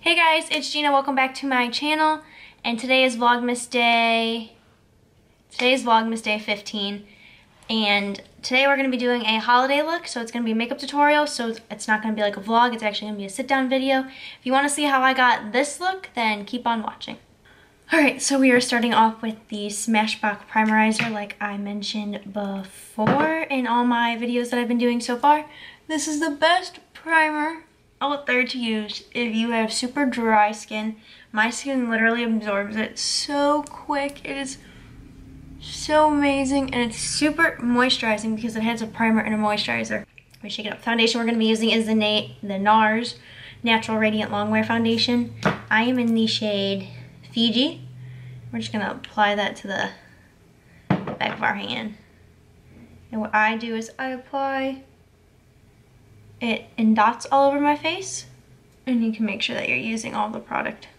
Hey guys, it's Gina. Welcome back to my channel. And today is Vlogmas Day. Today is Vlogmas Day 15. And today we're going to be doing a holiday look. So it's going to be a makeup tutorial. So it's not going to be like a vlog. It's actually going to be a sit-down video. If you want to see how I got this look, then keep on watching. Alright, so we are starting off with the Smashbox Primerizer like I mentioned before in all my videos that I've been doing so far. This is the best primer out there to use if you have super dry skin. My skin literally absorbs it so quick. It is so amazing, and it's super moisturizing because it has a primer and a moisturizer. Let me shake it up. Foundation we're going to be using is the NARS Natural Radiant Longwear Foundation. I am in the shade Fiji. We're just going to apply that to the back of our hand. And what I do is I apply it in dots all over my face, and you can make sure that you're using all the product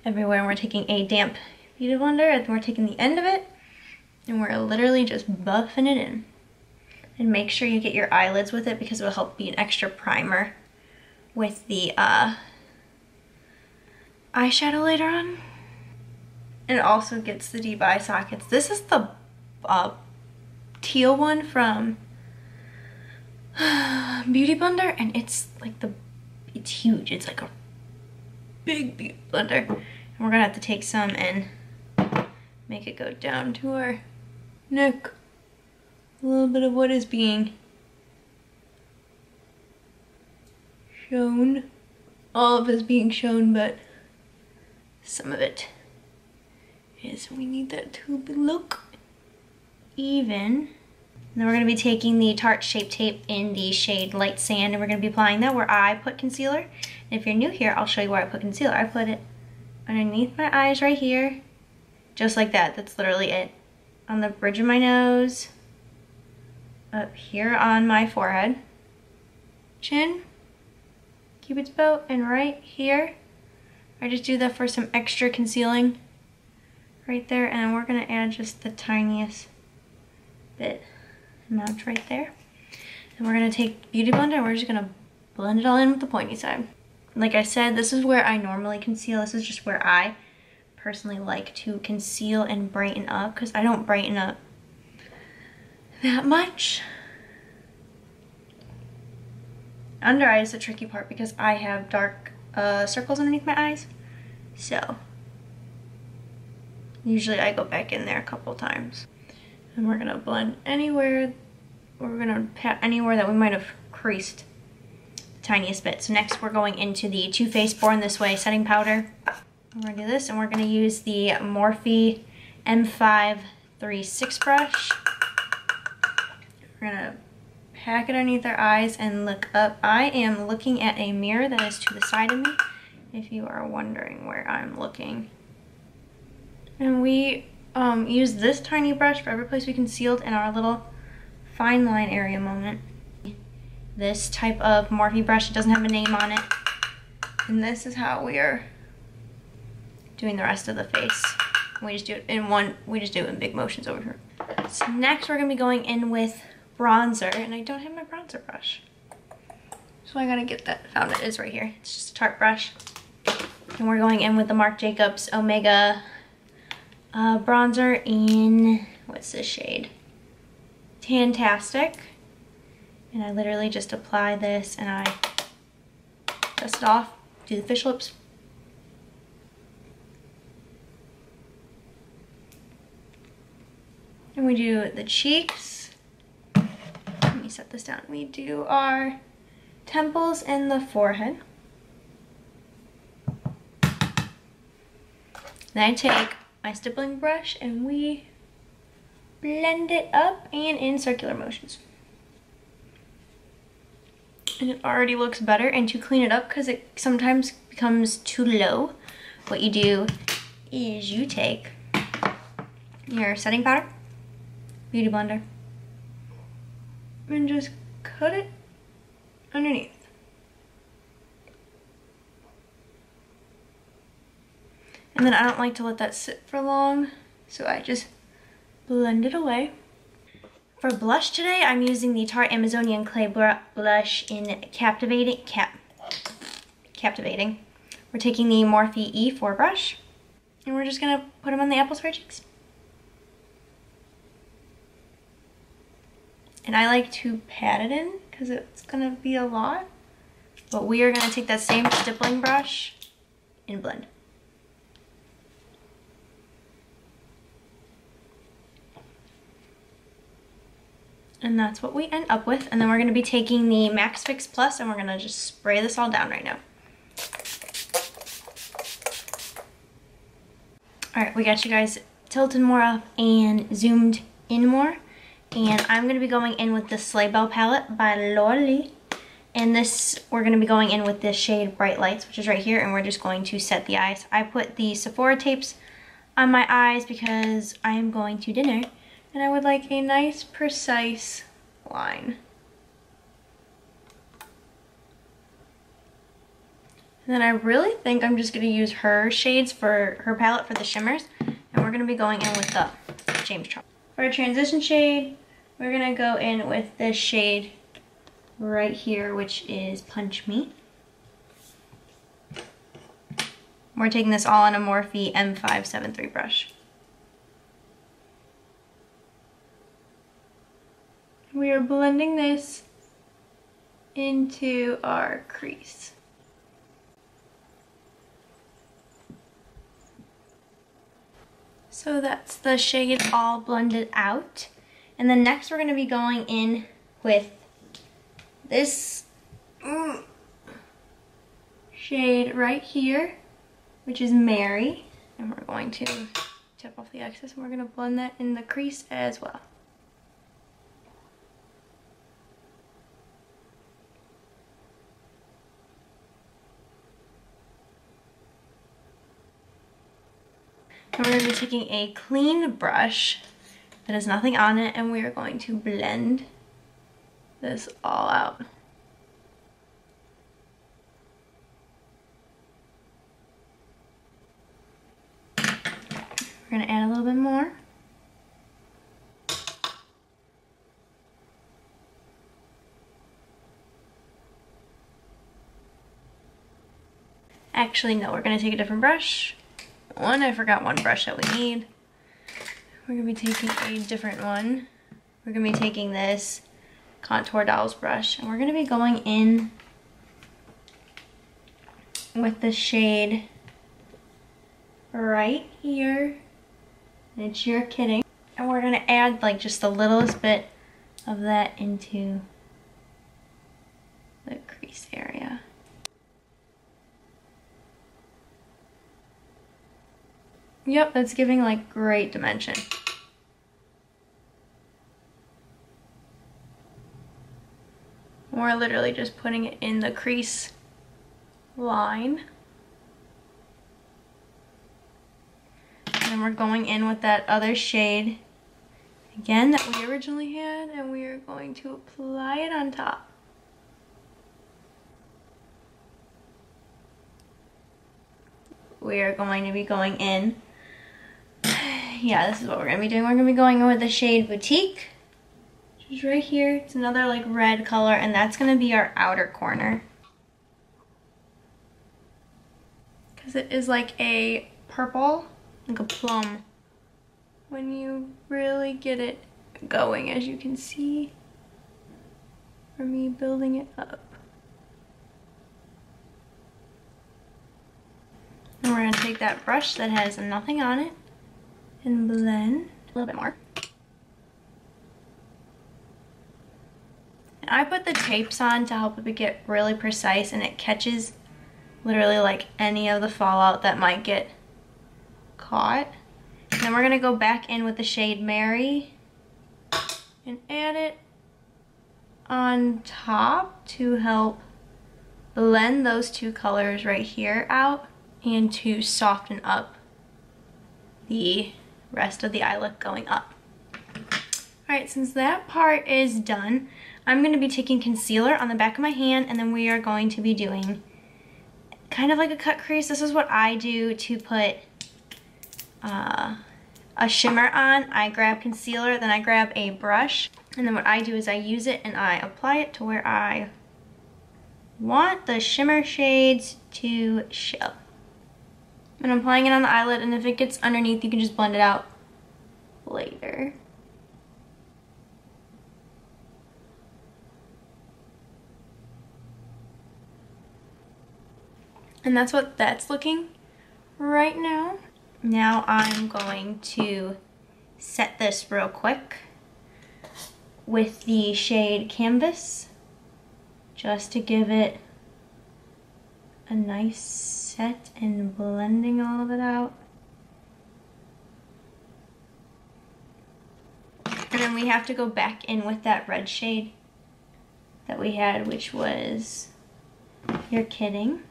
everywhere. And we're taking a damp beauty blender, and we're taking the end of it and we're literally just buffing it in. And make sure you get your eyelids with it because it will help be an extra primer with the eyeshadow later on. And it also gets the deep eye sockets. This is the teal one from Beauty Blender, and it's like it's huge. It's like a big beauty blender, and we're gonna have to take some and make it go down to our neck. A little bit of what is being shown. All of it is being shown, but some of it is. We need that to look even. And then we're going to be taking the Tarte Shape Tape in the shade Light Sand, and we're going to be applying that where I put concealer. And if you're new here, I'll show you where I put concealer. I put it underneath my eyes right here, just like that. That's literally it. On the bridge of my nose, up here on my forehead, chin, Cupid's bow, and right here. I just do that for some extra concealing right there, and we're going to add just the tiniest bit amount right there. And we're going to take Beauty Blender and we're just going to blend it all in with the pointy side. Like I said, this is where I normally conceal. This is just where I personally like to conceal and brighten up, because I don't brighten up that much. Under eye is the tricky part because I have dark circles underneath my eyes. So usually I go back in there a couple times. And we're gonna blend anywhere, we're gonna pat anywhere that we might have creased the tiniest bit. So next we're going into the Too Faced Born This Way setting powder. We're gonna do this, and we're gonna use the Morphe M536 brush. We're gonna pack it underneath our eyes and look up. I am looking at a mirror that is to the side of me, if you are wondering where I'm looking. And we use this tiny brush for every place we concealed in our little fine line area moment. This type of Morphe brush, it doesn't have a name on it. And this is how we are doing the rest of the face. We just do it in big motions over here. So next we're gonna be going in with bronzer, and I don't have my bronzer brush. So I gotta get that, found it is right here. It's just a Tarte brush. And we're going in with the Marc Jacobs Omega bronzer in, what's this shade? Tantasic. And I literally just apply this and I dust it off, do the fish lips. And we do the cheeks. Let me set this down. We do our temples and the forehead. Then I take my stippling brush and we blend it up and in circular motions. And it already looks better. And to clean it up, because it sometimes becomes too low, what you do is you take your setting powder, Beauty Blender, and just cut it underneath. And then I don't like to let that sit for long, so I just blend it away. For blush today, I'm using the Tarte Amazonian Clay Blush in Captivating. we're taking the Morphe E4 brush, and we're just gonna put them on the apples of our cheeks. And I like to pat it in because it's gonna be a lot. But we are gonna take that same stippling brush and blend. And that's what we end up with. And then we're gonna be taking the M.A.C Fix Plus and we're gonna just spray this all down right now. All right, we got you guys tilted more up and zoomed in more. And I'm gonna be going in with the Sleigh Belle palette by Loli. And this, we're gonna be going in with this shade Bright Lights, which is right here, and we're just going to set the eyes. I put the Sephora tapes on my eyes because I am going to dinner, and I would like a nice, precise line. And then I really think I'm just gonna use her shades for her palette for the shimmers, and we're gonna be going in with the James Charles. For a transition shade, we're gonna go in with this shade right here, which is Punch Me. We're taking this all on a Morphe M573 brush. We are blending this into our crease. So that's the shade all blended out. And then next we're going to be going in with this shade right here, which is Mary. And we're going to tip off the excess and we're going to blend that in the crease as well. And we're going to be taking a clean brush that has nothing on it and we are going to blend this all out. We're going to add a little bit more. Actually, no, we're going to take a different brush. I forgot one brush that we need. We're going to be taking a different one. We're going to be taking this Contour Dolls brush and we're going to be going in with the shade right here. It's You're Kidding. And we're going to add like just the littlest bit of that into the crease area. Yep, that's giving like great dimension. We're literally just putting it in the crease line. And then we're going in with that other shade again that we originally had and we are going to apply it on top. We are going to be going in. Yeah, this is what we're going to be doing. We're going to be going in with the shade Boutique, which is right here. It's another like red color and that's going to be our outer corner. Because it is like a purple, like a plum, when you really get it going, as you can see from me building it up. And we're going to take that brush that has nothing on it and blend a little bit more. And I put the tapes on to help it get really precise and it catches literally like any of the fallout that might get caught. And then we're going to go back in with the shade Mary and add it on top to help blend those two colors right here out and to soften up the rest of the eye look going up. Alright, since that part is done, I'm going to be taking concealer on the back of my hand and then we are going to be doing kind of like a cut crease. This is what I do to put a shimmer on. I grab concealer, then I grab a brush, and then what I do is I use it and I apply it to where I want the shimmer shades to show. And I'm applying it on the eyelid, and if it gets underneath, you can just blend it out later. And that's what that's looking right now. Now I'm going to set this real quick with the shade Canvas, just to give it a nice set and blending all of it out. And then we have to go back in with that red shade that we had, which was You're Kidding.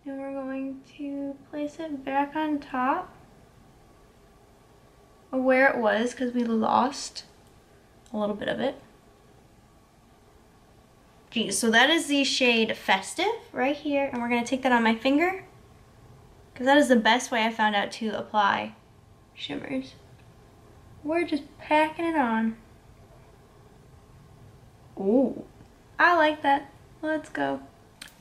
And we're going to place it back on top of where it was, because we lost a little bit of it. Geez, so that is the shade Festive right here, and we're going to take that on my finger, because that is the best way I found out to apply shimmers. We're just packing it on. Ooh, I like that. Let's go.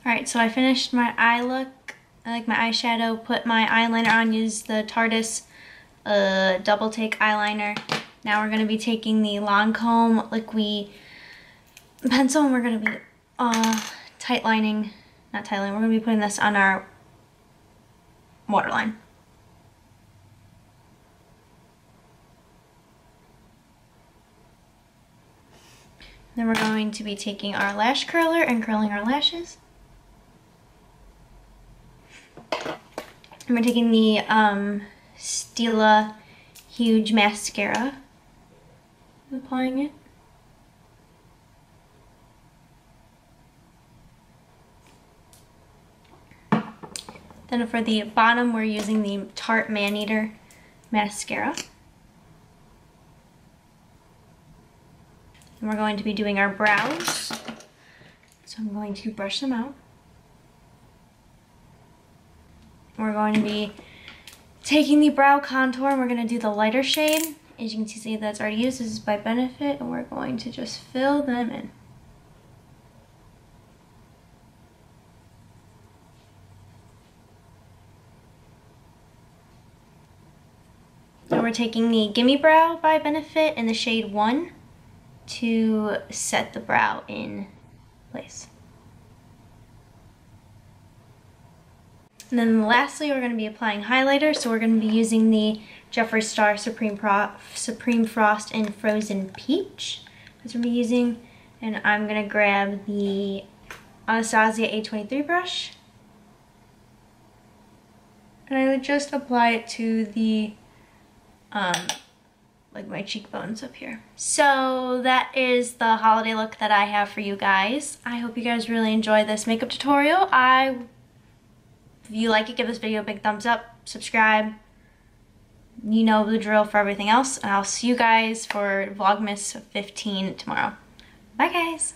Alright, so I finished my eye look. I like my eyeshadow, put my eyeliner on, use the Tarte Double Take eyeliner. Now we're going to be taking the Lancome Liqui-Pencil, and we're going to be tightlining, we're going to be putting this on our waterline. Then we're going to be taking our lash curler and curling our lashes. And we're taking the Stila Huge Mascara, applying it. Then for the bottom, we're using the Tarte Maneater Mascara. And we're going to be doing our brows. So I'm going to brush them out. We're going to be taking the brow contour, and we're going to do the lighter shade. As you can see that's already used. This is by Benefit, and we're going to just fill them in. So we're taking the Gimme Brow by Benefit in the shade 1 to set the brow in place. And then lastly, we're going to be applying highlighter. So we're going to be using the Jeffree Star Supreme Frost in Frozen Peach. That's what we're using. And I'm going to grab the Anastasia A23 brush. And I would just apply it to the, like my cheekbones up here. So that is the holiday look that I have for you guys. I hope you guys really enjoy this makeup tutorial. If you like it, give this video a big thumbs up, subscribe. You know the drill for everything else. And I'll see you guys for Vlogmas 15 tomorrow. Bye guys.